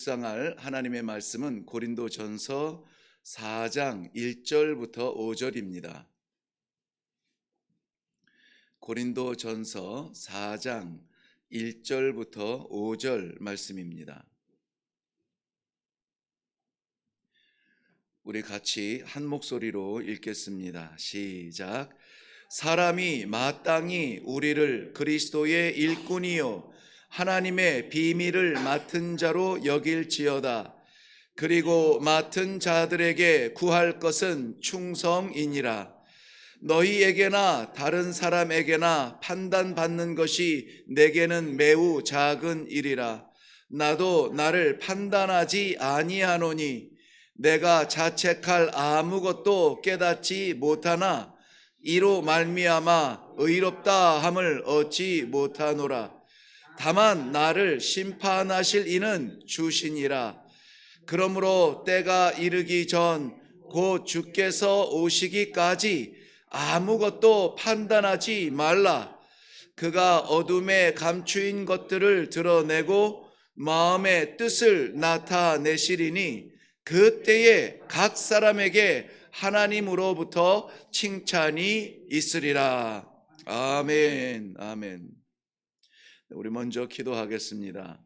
묵상할 하나님의 말씀은 고린도전서 4장 1절부터 5절입니다. 고린도전서 4장 1절부터 5절 말씀입니다. 우리 같이 한 목소리로 읽겠습니다. 시작. 사람이 마땅히 우리를 그리스도의 일꾼이요 하나님의 비밀을 맡은 자로 여길지어다. 그리고 맡은 자들에게 구할 것은 충성이니라. 너희에게나 다른 사람에게나 판단받는 것이 내게는 매우 작은 일이라. 나도 나를 판단하지 아니하노니 내가 자책할 아무것도 깨닫지 못하나 이로 말미암아 의롭다 함을 얻지 못하노라. 다만 나를 심판하실 이는 주시니라. 그러므로 때가 이르기 전 곧 주께서 오시기까지 아무것도 판단하지 말라. 그가 어둠에 감추인 것들을 드러내고 마음의 뜻을 나타내시리니 그때에 각 사람에게 하나님으로부터 칭찬이 있으리라. 아멘. 아멘. 우리 먼저 기도하겠습니다.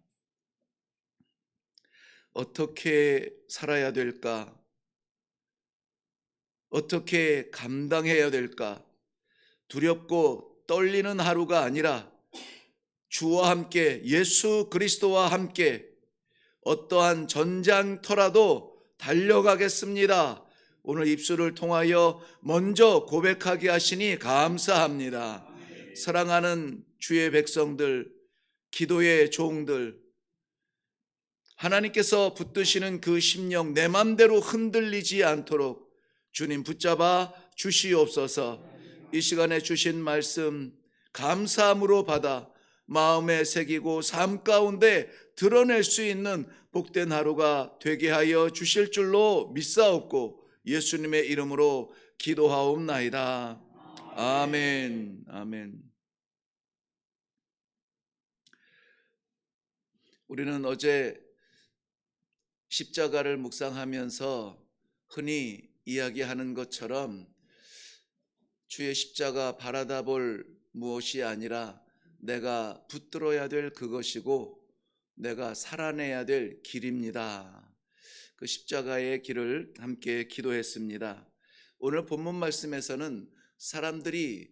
어떻게 살아야 될까? 어떻게 감당해야 될까? 두렵고 떨리는 하루가 아니라 주와 함께, 예수 그리스도와 함께 어떠한 전장터라도 달려가겠습니다. 오늘 입술을 통하여 먼저 고백하게 하시니 감사합니다. 사랑하는 주의 백성들, 기도의 종들, 하나님께서 붙드시는 그 심령 내 맘대로 흔들리지 않도록 주님 붙잡아 주시옵소서. 이 시간에 주신 말씀 감사함으로 받아 마음에 새기고 삶 가운데 드러낼 수 있는 복된 하루가 되게 하여 주실 줄로 믿사옵고 예수님의 이름으로 기도하옵나이다. 아멘. 아멘. 우리는 어제 십자가를 묵상하면서 흔히 이야기하는 것처럼 주의 십자가 바라다 볼 무엇이 아니라 내가 붙들어야 될 그것이고 내가 살아내야 될 길입니다. 그 십자가의 길을 함께 기도했습니다. 오늘 본문 말씀에서는 사람들이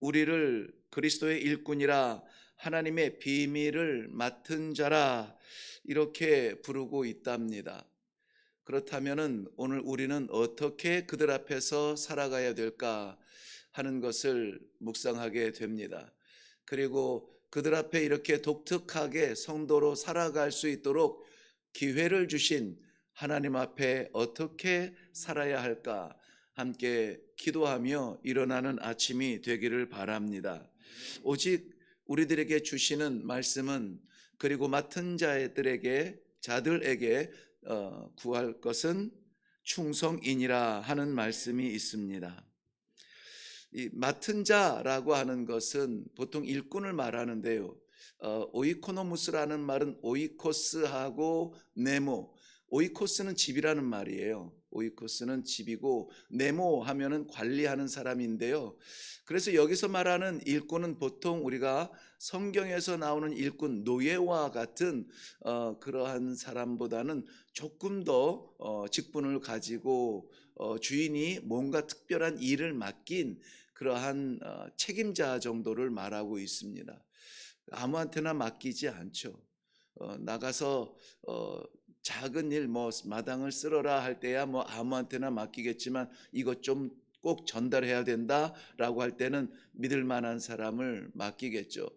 우리를 그리스도의 일꾼이라 하나님의 비밀을 맡은 자라 이렇게 부르고 있답니다. 그렇다면 오늘 우리는 어떻게 그들 앞에서 살아가야 될까 하는 것을 묵상하게 됩니다. 그리고 그들 앞에 이렇게 독특하게 성도로 살아갈 수 있도록 기회를 주신 하나님 앞에 어떻게 살아야 할까 함께 기도하며 일어나는 아침이 되기를 바랍니다. 오직 우리들에게 주시는 말씀은 그리고 맡은 자들에게 구할 것은 충성이니라 하는 말씀이 있습니다. 이 맡은 자라고 하는 것은 보통 일꾼을 말하는데요. 오이코노무스라는 말은 오이코스하고 네모, 오이코스는 집이라는 말이에요. 오이코스는 집이고 네모 하면은 관리하는 사람인데요. 그래서 여기서 말하는 일꾼은 보통 우리가 성경에서 나오는 일꾼, 노예와 같은 그러한 사람보다는 조금 더 직분을 가지고 주인이 뭔가 특별한 일을 맡긴 그러한 책임자 정도를 말하고 있습니다. 아무한테나 맡기지 않죠. 나가서 작은 일 마당을 쓸어라 할 때야 아무한테나 맡기겠지만 이것 좀 꼭 전달해야 된다라고 할 때는 믿을 만한 사람을 맡기겠죠.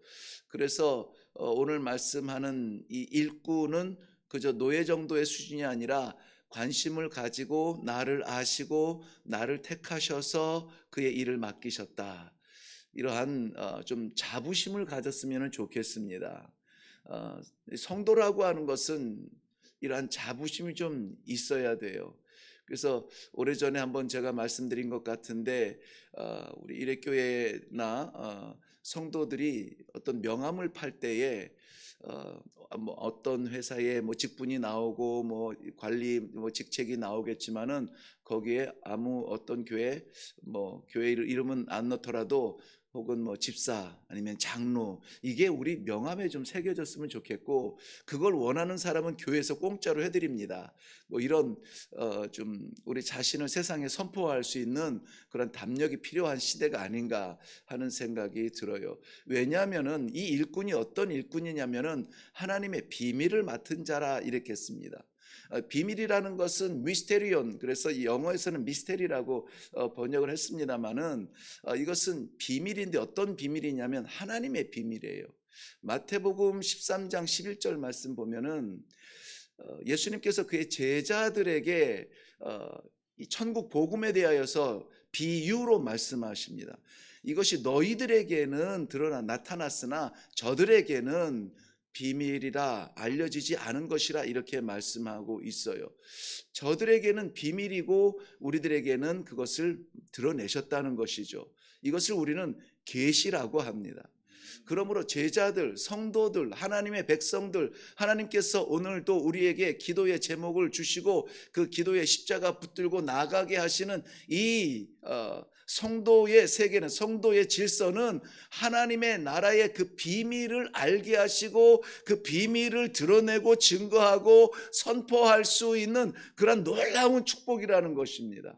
그래서 오늘 말씀하는 이 일꾼은 그저 노예 정도의 수준이 아니라 관심을 가지고 나를 아시고 나를 택하셔서 그의 일을 맡기셨다. 이러한 좀 자부심을 가졌으면 좋겠습니다. 성도라고 하는 것은 이러한 자부심이 좀 있어야 돼요. 그래서 오래전에 한번 제가 말씀드린 것 같은데 우리 일회교회나 성도들이 어떤 명함을 팔 때에 뭐 어떤 회사에 뭐 직분이 나오고 뭐 관리 뭐 직책이 나오겠지만은 거기에 아무 어떤 교회 뭐 교회 이름은 안 넣더라도 혹은 뭐 집사 아니면 장로 이게 우리 명함에 좀 새겨졌으면 좋겠고, 그걸 원하는 사람은 교회에서 공짜로 해드립니다. 뭐 이런 좀 우리 자신을 세상에 선포할 수 있는 그런 담력이 필요한 시대가 아닌가 하는 생각이 들어요. 왜냐하면은 이 일꾼이 어떤 일꾼이냐면은 하나님의 비밀을 맡은 자라 이렇게 씁니다. 비밀이라는 것은 미스테리온, 그래서 이 영어에서는 미스테리라고 번역을 했습니다마는 이것은 비밀인데 어떤 비밀이냐면 하나님의 비밀이에요. 마태복음 13장 11절 말씀 보면은 예수님께서 그의 제자들에게 이 천국 복음에 대하여서 비유로 말씀하십니다. 이것이 너희들에게는 나타났으나 저들에게는 비밀이라 알려지지 않은 것이라 이렇게 말씀하고 있어요. 저들에게는 비밀이고 우리들에게는 그것을 드러내셨다는 것이죠. 이것을 우리는 계시라고 합니다. 그러므로 제자들, 성도들, 하나님의 백성들, 하나님께서 오늘도 우리에게 기도의 제목을 주시고 그 기도의 십자가 붙들고 나가게 하시는 이 성도의 세계는, 성도의 질서는 하나님의 나라의 그 비밀을 알게 하시고 그 비밀을 드러내고 증거하고 선포할 수 있는 그런 놀라운 축복이라는 것입니다.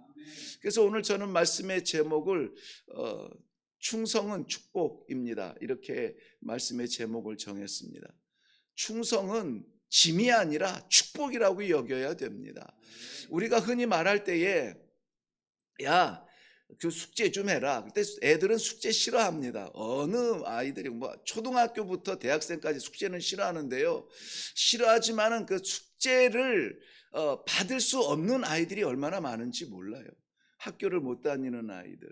그래서 오늘 저는 말씀의 제목을 충성은 축복입니다, 이렇게 말씀의 제목을 정했습니다. 충성은 짐이 아니라 축복이라고 여겨야 됩니다. 우리가 흔히 말할 때에 야, 그 숙제 좀 해라. 그때 애들은 숙제 싫어합니다. 어느 아이들이 뭐 초등학교부터 대학생까지 숙제는 싫어하는데요. 싫어하지만은 그 숙제를 받을 수 없는 아이들이 얼마나 많은지 몰라요. 학교를 못 다니는 아이들,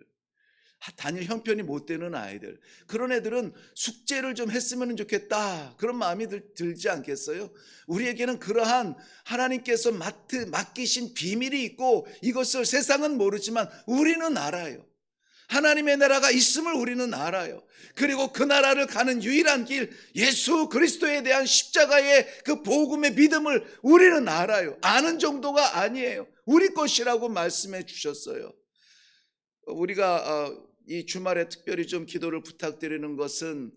다닐 형편이 못 되는 아이들, 그런 애들은 숙제를 좀 했으면 좋겠다 그런 마음이 들지 않겠어요? 우리에게는 그러한 하나님께서 맡기신 비밀이 있고 이것을 세상은 모르지만 우리는 알아요. 하나님의 나라가 있음을 우리는 알아요. 그리고 그 나라를 가는 유일한 길, 예수 그리스도에 대한 십자가의 그 복음의 믿음을 우리는 알아요. 아는 정도가 아니에요. 우리 것이라고 말씀해 주셨어요. 우리가 이 주말에 특별히 좀 기도를 부탁드리는 것은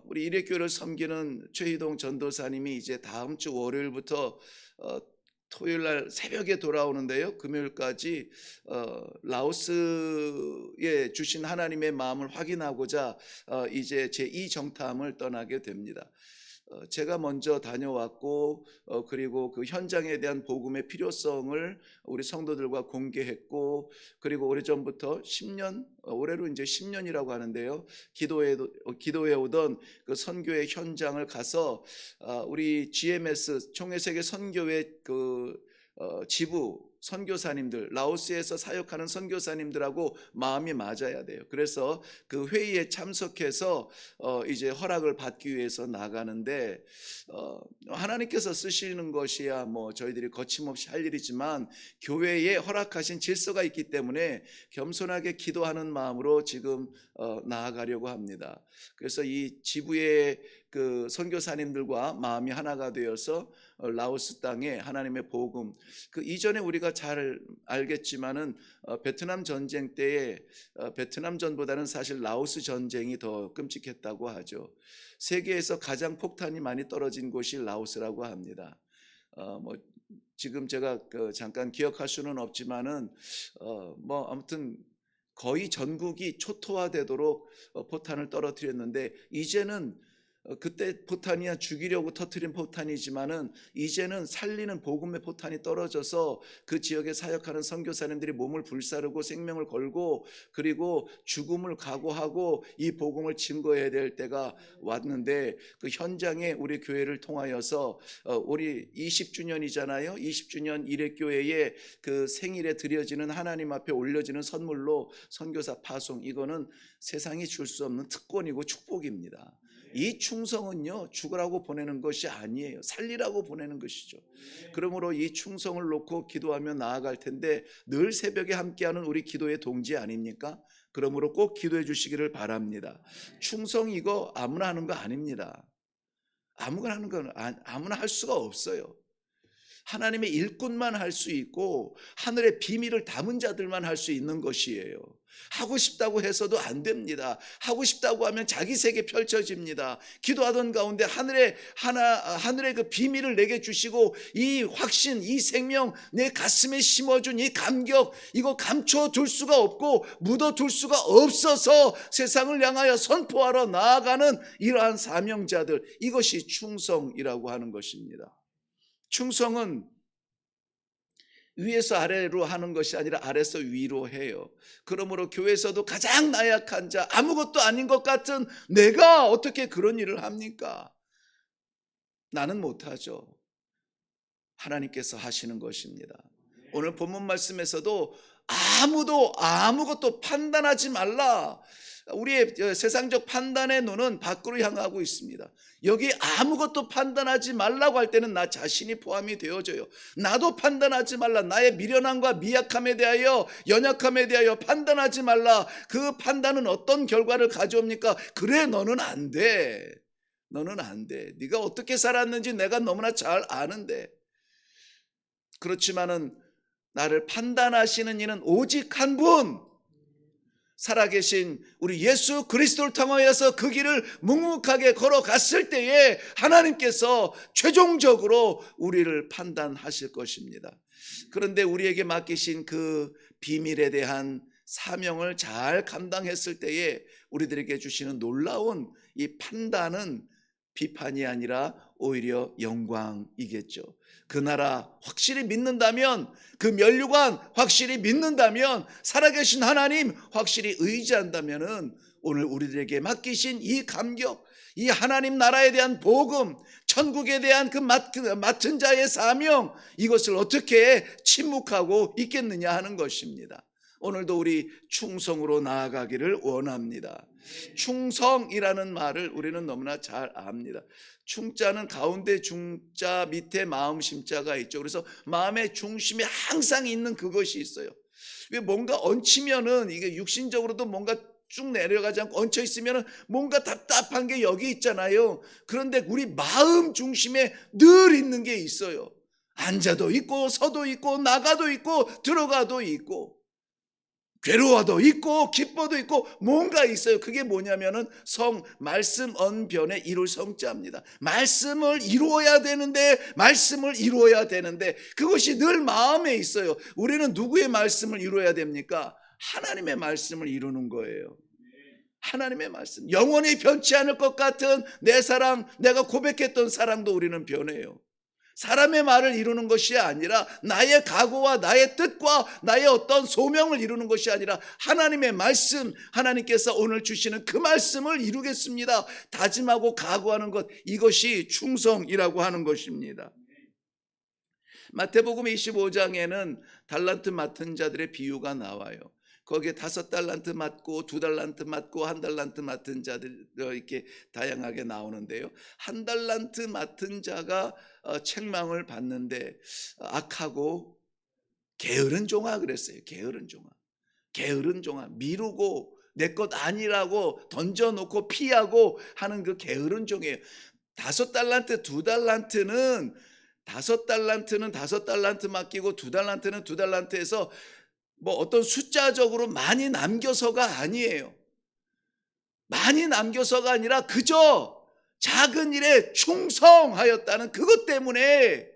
우리 일회교회를 섬기는 최희동 전도사님이 이제 다음 주 월요일부터 토요일 날 새벽에 돌아오는데요. 금요일까지 라오스에 주신 하나님의 마음을 확인하고자 이제 제2정탐을 떠나게 됩니다. 제가 먼저 다녀왔고 그리고 그 현장에 대한 복음의 필요성을 우리 성도들과 공개했고, 그리고 오래전부터 10년, 올해로 이제 10년이라고 하는데요, 기도해 오던 그 선교의 현장을 가서 우리 GMS 총회세계 선교회 그 지부 선교사님들, 라오스에서 사역하는 선교사님들하고 마음이 맞아야 돼요. 그래서 그 회의에 참석해서 이제 허락을 받기 위해서 나가는데 하나님께서 쓰시는 것이야 뭐 저희들이 거침없이 할 일이지만 교회에 허락하신 질서가 있기 때문에 겸손하게 기도하는 마음으로 지금 나아가려고 합니다. 그래서 이 지부의 그 선교사님들과 마음이 하나가 되어서 라오스 땅에 하나님의 복음, 그 이전에 우리가 잘 알겠지만은 베트남 전쟁 때에 베트남전보다는 사실 라오스 전쟁이 더 끔찍했다고 하죠. 세계에서 가장 폭탄이 많이 떨어진 곳이 라오스라고 합니다. 뭐 지금 제가 잠깐 기억할 수는 없지만은 뭐 아무튼 거의 전국이 초토화되도록 포탄을 떨어뜨렸는데 이제는 그때 포탄이야 죽이려고 터뜨린 포탄이지만은 이제는 살리는 복음의 포탄이 떨어져서 그 지역에 사역하는 선교사님들이 몸을 불사르고 생명을 걸고 그리고 죽음을 각오하고 이 복음을 증거해야 될 때가 왔는데, 그 현장에 우리 교회를 통하여서 우리 20주년이잖아요. 20주년 일회교회의 그 생일에 드려지는 하나님 앞에 올려지는 선물로 선교사 파송, 이거는 세상이 줄 수 없는 특권이고 축복입니다. 이 충성은요 죽으라고 보내는 것이 아니에요. 살리라고 보내는 것이죠. 그러므로 이 충성을 놓고 기도하며 나아갈 텐데 늘 새벽에 함께하는 우리 기도의 동지 아닙니까? 그러므로 꼭 기도해 주시기를 바랍니다. 충성 이거 아무나 하는 거 아닙니다. 아무거나 하는 건 아무나 할 수가 없어요. 하나님의 일꾼만 할 수 있고 하늘의 비밀을 담은 자들만 할 수 있는 것이에요. 하고 싶다고 해서도 안 됩니다. 하고 싶다고 하면 자기 세계 펼쳐집니다. 기도하던 가운데 하늘의 그 비밀을 내게 주시고 이 확신, 이 생명 내 가슴에 심어준 이 감격, 이거 감춰둘 수가 없고 묻어둘 수가 없어서 세상을 향하여 선포하러 나아가는 이러한 사명자들, 이것이 충성이라고 하는 것입니다. 충성은 위에서 아래로 하는 것이 아니라 아래서 위로 해요. 그러므로 교회에서도 가장 나약한 자, 아무것도 아닌 것 같은 내가 어떻게 그런 일을 합니까? 나는 못하죠. 하나님께서 하시는 것입니다. 오늘 본문 말씀에서도 아무것도 판단하지 말라. 우리의 세상적 판단의 눈은 밖으로 향하고 있습니다. 여기 아무것도 판단하지 말라고 할 때는 나 자신이 포함이 되어져요. 나도 판단하지 말라. 나의 미련함과 미약함에 대하여, 연약함에 대하여 판단하지 말라. 그 판단은 어떤 결과를 가져옵니까? 그래, 너는 안 돼. 너는 안 돼. 네가 어떻게 살았는지 내가 너무나 잘 아는데. 그렇지만은 나를 판단하시는 이는 오직 한 분, 살아계신 우리 예수 그리스도를 통하여서 그 길을 묵묵하게 걸어갔을 때에 하나님께서 최종적으로 우리를 판단하실 것입니다. 그런데 우리에게 맡기신 그 비밀에 대한 사명을 잘 감당했을 때에 우리들에게 주시는 놀라운 이 판단은 비판이 아니라 오히려 영광이겠죠. 그 나라 확실히 믿는다면, 그 면류관 확실히 믿는다면, 살아계신 하나님 확실히 의지한다면은 오늘 우리들에게 맡기신 이 감격, 이 하나님 나라에 대한 복음, 천국에 대한 그 맡은 자의 사명, 이것을 어떻게 침묵하고 있겠느냐 하는 것입니다. 오늘도 우리 충성으로 나아가기를 원합니다. 충성이라는 말을 우리는 너무나 잘 압니다. 충자는 가운데 중자 밑에 마음 심자가 있죠. 그래서 마음의 중심에 항상 있는 그것이 있어요. 왜 뭔가 얹히면은 이게 육신적으로도 뭔가 쭉 내려가지 않고 얹혀 있으면은 뭔가 답답한 게 여기 있잖아요. 그런데 우리 마음 중심에 늘 있는 게 있어요. 앉아도 있고 서도 있고 나가도 있고 들어가도 있고 괴로워도 있고 기뻐도 있고 뭔가 있어요. 그게 뭐냐면은 말씀 언변에 이룰 성자입니다. 말씀을 이루어야 되는데 그것이 늘 마음에 있어요. 우리는 누구의 말씀을 이루어야 됩니까? 하나님의 말씀을 이루는 거예요. 하나님의 말씀. 영원히 변치 않을 것 같은 내 사랑, 내가 고백했던 사랑도 우리는 변해요. 사람의 말을 이루는 것이 아니라 나의 각오와 나의 뜻과 나의 어떤 소명을 이루는 것이 아니라 하나님의 말씀, 하나님께서 오늘 주시는 그 말씀을 이루겠습니다. 다짐하고 각오하는 것, 이것이 충성이라고 하는 것입니다. 마태복음 25장에는 달란트 맡은 자들의 비유가 나와요. 거기에 5달란트 맡고 2달란트 맡고 1달란트 맡은 자들 이렇게 다양하게 나오는데요. 1달란트 맡은 자가 책망을 받는데 악하고 게으른 종아 그랬어요. 게으른 종아 미루고 내 것 아니라고 던져놓고 피하고 하는 그 게으른 종이에요. 5달란트 2달란트는 5달란트는 5달란트 맡기고 2달란트는 2달란트에서 뭐 어떤 숫자적으로 많이 남겨서가 아니에요. 많이 남겨서가 아니라 그저 작은 일에 충성하였다는 그것 때문에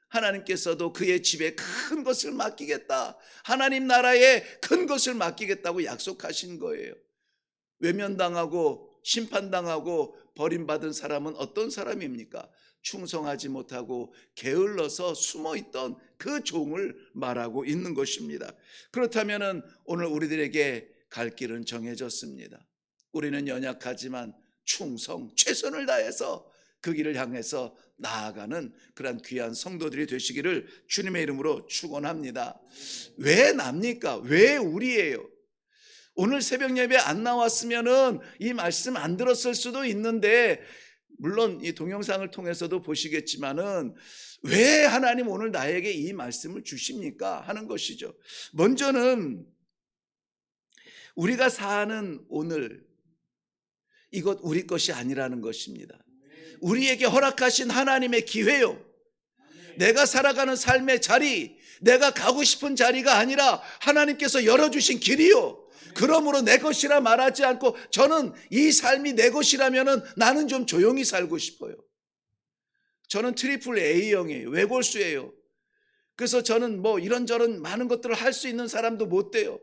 하나님께서도 그의 집에 큰 것을 맡기겠다. 하나님 나라에 큰 것을 맡기겠다고 약속하신 거예요. 외면당하고 심판당하고 버림받은 사람은 어떤 사람입니까? 충성하지 못하고 게을러서 숨어있던 그 종을 말하고 있는 것입니다. 그렇다면 오늘 우리들에게 갈 길은 정해졌습니다. 우리는 연약하지만 충성, 최선을 다해서 그 길을 향해서 나아가는 그런 귀한 성도들이 되시기를 주님의 이름으로 축원합니다. 왜 납니까? 왜 우리예요? 오늘 새벽 예배 안 나왔으면은 이 말씀 안 들었을 수도 있는데, 물론 이 동영상을 통해서도 보시겠지만은 왜 하나님 오늘 나에게 이 말씀을 주십니까? 하는 것이죠. 먼저는 우리가 사는 오늘, 이것 우리 것이 아니라는 것입니다. 우리에게 허락하신 하나님의 기회요. 내가 살아가는 삶의 자리, 내가 가고 싶은 자리가 아니라 하나님께서 열어주신 길이요. 그러므로 내 것이라 말하지 않고 저는 이 삶이 내 것이라면 나는 좀 조용히 살고 싶어요. 저는 트리플 A형이에요. 외골수예요. 그래서 저는 뭐 이런저런 많은 것들을 할 수 있는 사람도 못 돼요.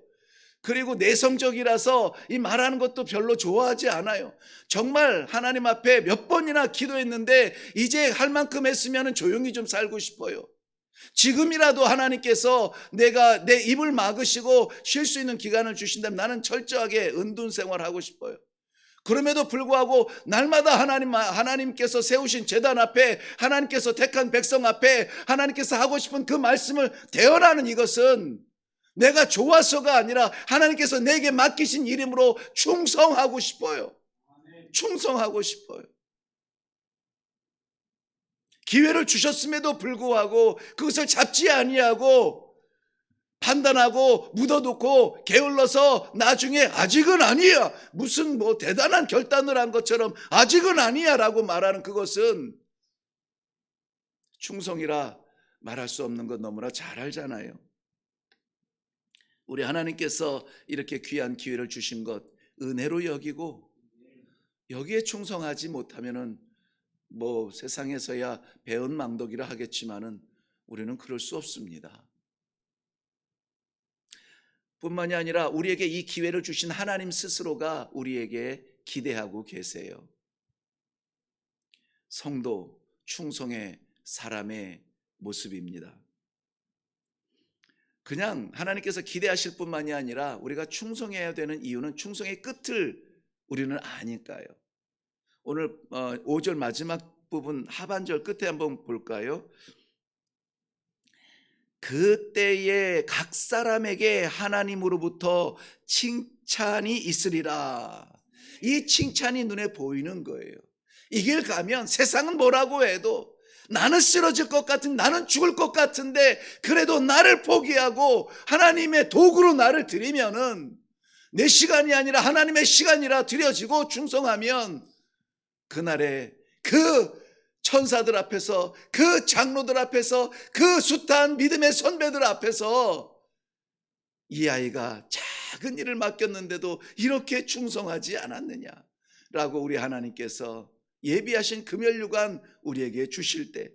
그리고 내성적이라서 이 말하는 것도 별로 좋아하지 않아요. 정말 하나님 앞에 몇 번이나 기도했는데 이제 할 만큼 했으면 조용히 좀 살고 싶어요. 지금이라도 하나님께서 내가 내 입을 막으시고 쉴 수 있는 기간을 주신다면 나는 철저하게 은둔 생활하고 싶어요. 그럼에도 불구하고 날마다 하나님께서 세우신 제단 앞에, 하나님께서 택한 백성 앞에 하나님께서 하고 싶은 그 말씀을 대언하는 이것은 내가 좋아서가 아니라 하나님께서 내게 맡기신 이름으로 충성하고 싶어요. 충성하고 싶어요. 기회를 주셨음에도 불구하고 그것을 잡지 아니하고 판단하고 묻어놓고 게을러서 나중에 아직은 아니야, 무슨 뭐 대단한 결단을 한 것처럼 아직은 아니야 라고 말하는 그것은 충성이라 말할 수 없는 것 너무나 잘 알잖아요. 우리 하나님께서 이렇게 귀한 기회를 주신 것 은혜로 여기고 여기에 충성하지 못하면은 뭐 세상에서야 배은망덕이라 하겠지만은 우리는 그럴 수 없습니다. 뿐만이 아니라 우리에게 이 기회를 주신 하나님 스스로가 우리에게 기대하고 계세요. 성도 충성의 사람의 모습입니다. 그냥 하나님께서 기대하실 뿐만이 아니라 우리가 충성해야 되는 이유는 충성의 끝을 우리는 아니까요. 오늘 5절 마지막 부분 하반절 끝에 한번 볼까요? 그때에 각 사람에게 하나님으로부터 칭찬이 있으리라. 이 칭찬이 눈에 보이는 거예요. 이 길 가면 세상은 뭐라고 해도 나는 쓰러질 것 같은, 나는 죽을 것 같은데 그래도 나를 포기하고 하나님의 도구로 나를 드리면은 내 시간이 아니라 하나님의 시간이라 드려지고 충성하면 그날에 그 천사들 앞에서, 그 장로들 앞에서, 그 숱한 믿음의 선배들 앞에서 이 아이가 작은 일을 맡겼는데도 이렇게 충성하지 않았느냐라고 우리 하나님께서 예비하신 금연류관 우리에게 주실 때,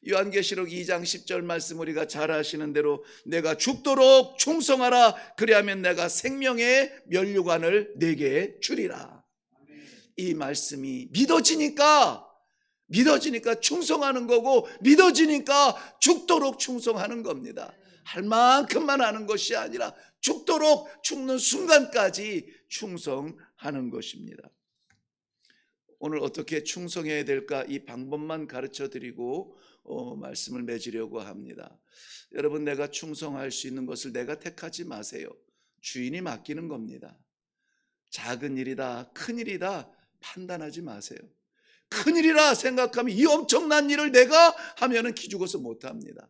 요한계시록 2장 10절 말씀 우리가 잘 아시는 대로 내가 죽도록 충성하라, 그리하면 내가 생명의 면류관을 내게 주리라. 이 말씀이 믿어지니까 충성하는 거고, 믿어지니까 죽도록 충성하는 겁니다. 할 만큼만 하는 것이 아니라 죽도록, 죽는 순간까지 충성하는 것입니다. 오늘 어떻게 충성해야 될까 이 방법만 가르쳐 드리고 말씀을 맺으려고 합니다. 여러분, 내가 충성할 수 있는 것을 내가 택하지 마세요. 주인이 맡기는 겁니다. 작은 일이다, 큰 일이다 판단하지 마세요. 큰일이라 생각하면 이 엄청난 일을 내가 하면은 기죽어서 못합니다.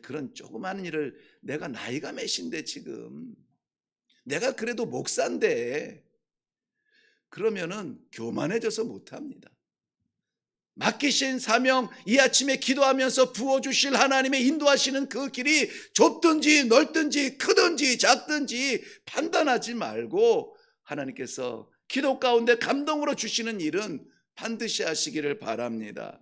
그런 조그마한 일을, 내가 나이가 몇인데 지금 내가 그래도 목사인데, 그러면은 교만해져서 못합니다. 맡기신 사명, 이 아침에 기도하면서 부어주실 하나님의 인도하시는 그 길이 좁든지 넓든지 크든지 작든지 판단하지 말고 하나님께서 기도 가운데 감동으로 주시는 일은 반드시 하시기를 바랍니다.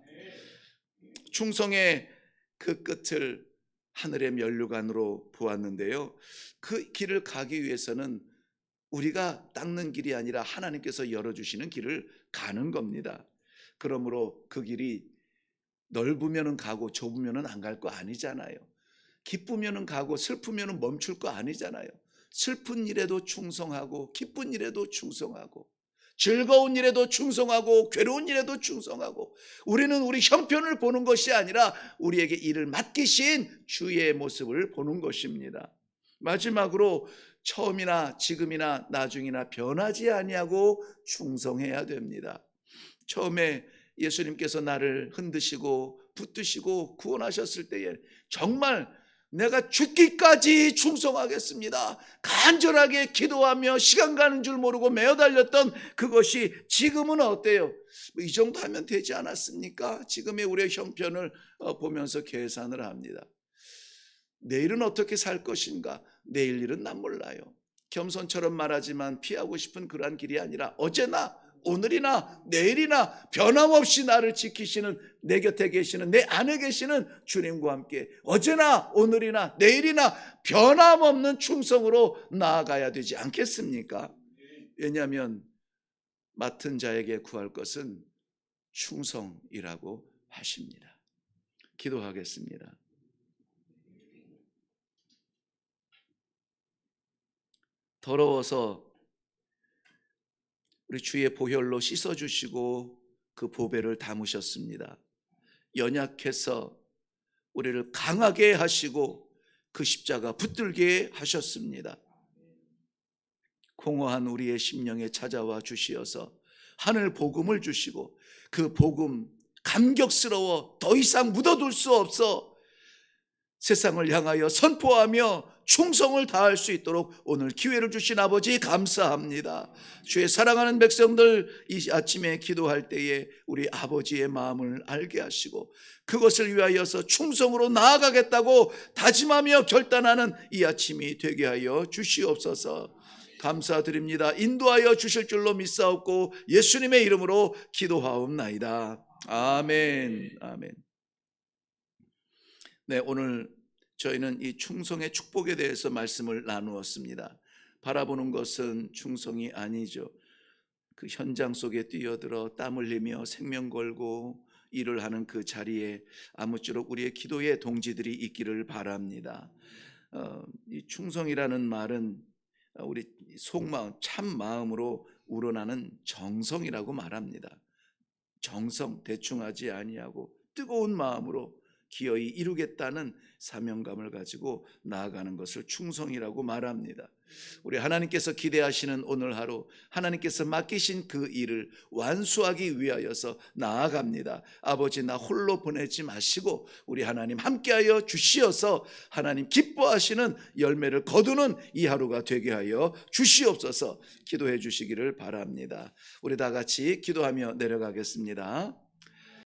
충성의 그 끝을 하늘의 면류관으로 보았는데요, 그 길을 가기 위해서는 우리가 닦는 길이 아니라 하나님께서 열어주시는 길을 가는 겁니다. 그러므로 그 길이 넓으면 가고 좁으면 안 갈 거 아니잖아요. 기쁘면 가고 슬프면 멈출 거 아니잖아요. 슬픈 일에도 충성하고 기쁜 일에도 충성하고 즐거운 일에도 충성하고 괴로운 일에도 충성하고, 우리는 우리 형편을 보는 것이 아니라 우리에게 일을 맡기신 주의 모습을 보는 것입니다. 마지막으로 처음이나 지금이나 나중이나 변하지 아니하고 충성해야 됩니다. 처음에 예수님께서 나를 흔드시고 붙드시고 구원하셨을 때에 정말 내가 죽기까지 충성하겠습니다. 간절하게 기도하며 시간 가는 줄 모르고 매어 달렸던 그것이 지금은 어때요? 이 정도 하면 되지 않았습니까? 지금의 우리의 형편을 보면서 계산을 합니다. 내일은 어떻게 살 것인가? 내일 일은 난 몰라요. 겸손처럼 말하지만 피하고 싶은 그러한 길이 아니라 어제나 오늘이나 내일이나 변함없이 나를 지키시는, 내 곁에 계시는, 내 안에 계시는 주님과 함께 어제나 오늘이나 내일이나 변함없는 충성으로 나아가야 되지 않겠습니까? 왜냐하면 맡은 자에게 구할 것은 충성이라고 하십니다. 기도하겠습니다. 더러워서 우리 주의 보혈로 씻어주시고 그 보배를 담으셨습니다. 연약해서 우리를 강하게 하시고 그 십자가 붙들게 하셨습니다. 공허한 우리의 심령에 찾아와 주시어서 하늘 복음을 주시고 그 복음 감격스러워 더 이상 묻어둘 수 없어 세상을 향하여 선포하며 충성을 다할 수 있도록 오늘 기회를 주신 아버지 감사합니다. 주의 사랑하는 백성들 이 아침에 기도할 때에 우리 아버지의 마음을 알게 하시고 그것을 위하여서 충성으로 나아가겠다고 다짐하며 결단하는 이 아침이 되게 하여 주시옵소서. 감사드립니다. 인도하여 주실 줄로 믿사옵고 예수님의 이름으로 기도하옵나이다. 아멘. 아멘. 네, 오늘 저희는 이 충성의 축복에 대해서 말씀을 나누었습니다. 바라보는 것은 충성이 아니죠. 그 현장 속에 뛰어들어 땀 흘리며 생명 걸고 일을 하는 그 자리에 아무쪼록 우리의 기도의 동지들이 있기를 바랍니다. 이 충성이라는 말은 우리 속마음, 참 마음으로 우러나는 정성이라고 말합니다. 정성, 대충 하지 아니하고 뜨거운 마음으로 기어이 이루겠다는 사명감을 가지고 나아가는 것을 충성이라고 말합니다. 우리 하나님께서 기대하시는 오늘 하루, 하나님께서 맡기신 그 일을 완수하기 위하여서 나아갑니다. 아버지, 나 홀로 보내지 마시고 우리 하나님 함께하여 주시어서 하나님 기뻐하시는 열매를 거두는 이 하루가 되게 하여 주시옵소서. 기도해 주시기를 바랍니다. 우리 다 같이 기도하며 내려가겠습니다.